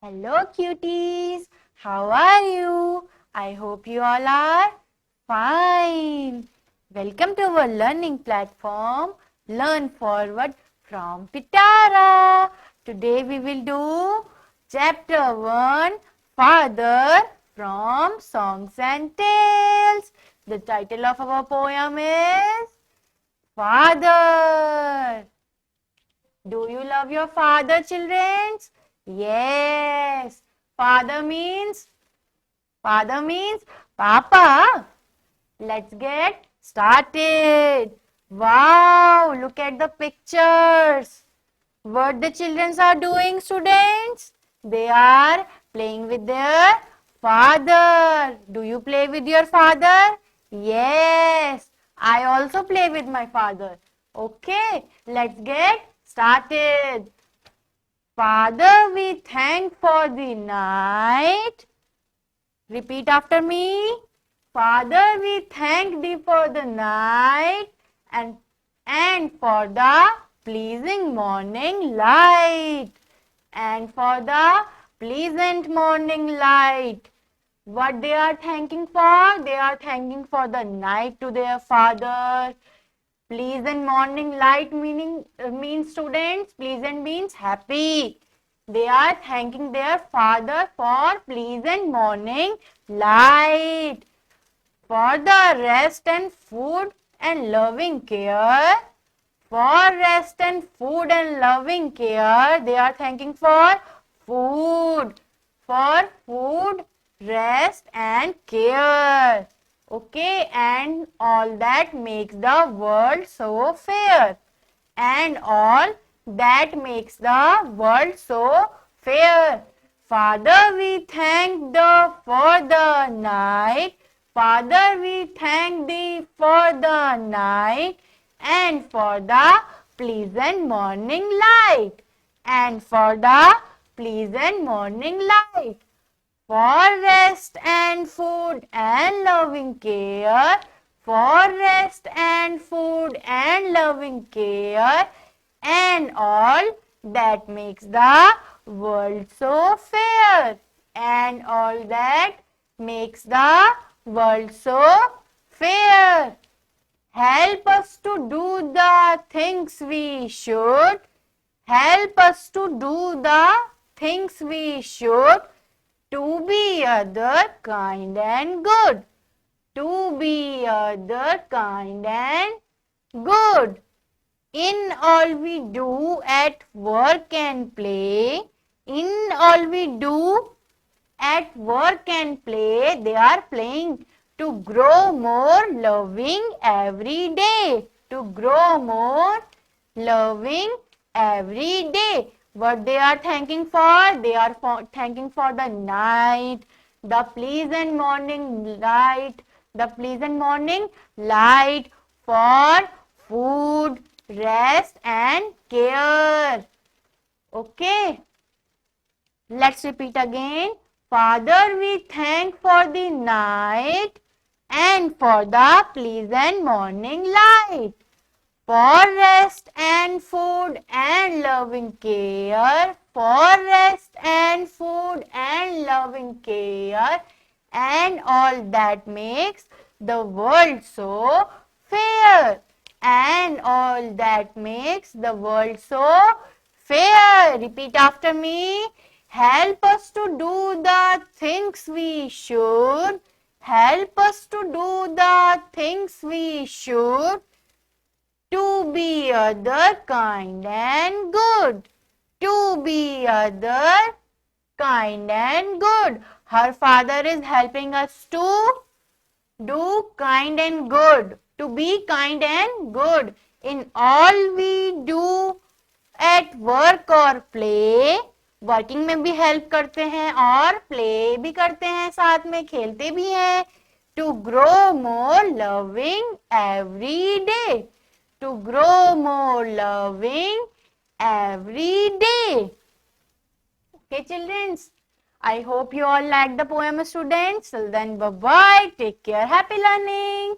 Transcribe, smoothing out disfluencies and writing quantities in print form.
Hello cuties, how are you? I hope you all are fine. Welcome to our learning platform, Learn Forward from Pitara. Today we will do Chapter 1, Father from Songs and Tales. The title of our poem is Father. Do you love your father, children? Yes. Father means Papa. Let's get started. Wow, look at the pictures. What the children are doing, students? They are playing with their father. Do you play with your father? Yes, I also play with my father. Okay, let's get started. Father, we thank for the night. Repeat after me. Father, we thank thee for the night and for the pleasing morning light. And for the pleasant morning light. What they are thanking for? They are thanking for the night to their father. Pleasant morning light means students. Pleasant means happy. They are thanking their father for pleasant morning light, for the rest and food and loving care. For rest and food and loving care, they are thanking for food. For food, rest and care. Okay, and all that makes the world so fair. And all that makes the world so fair. Father, we thank thee for the night. Father, we thank thee for the night and for the pleasant morning light. And for the pleasant morning light. For rest and food and loving care. For rest and food and loving care. And all that makes the world so fair. And all that makes the world so fair. Help us to do the things we should. Help us to do the things we should. To be other kind and good. To be other kind and good. In all we do at work and play. In all we do at work and play. They are playing to grow more loving every day. To grow more loving every day. What they are thanking for? They are thanking for the night, the pleasant morning light, the pleasant morning light, for food, rest and care. Okay. Let's repeat again. Father, we thank for the night and for the pleasant morning light. For rest and food and loving care. For rest and food and loving care. And all that makes the world so fair. And all that makes the world so fair. Repeat after me. Help us to do the things we should. Help us to do the things we should. To be other kind and good. To be other kind and good. Her father is helping us to do kind and good. To be kind and good. In all we do at work or play. Working में भी help करते हैं और play भी करते हैं, साथ में खेलते भी हैं. To grow more loving every day. To grow more loving every day. Okay, children. I hope you all like the poem, students. Till then, bye-bye. Take care. Happy learning.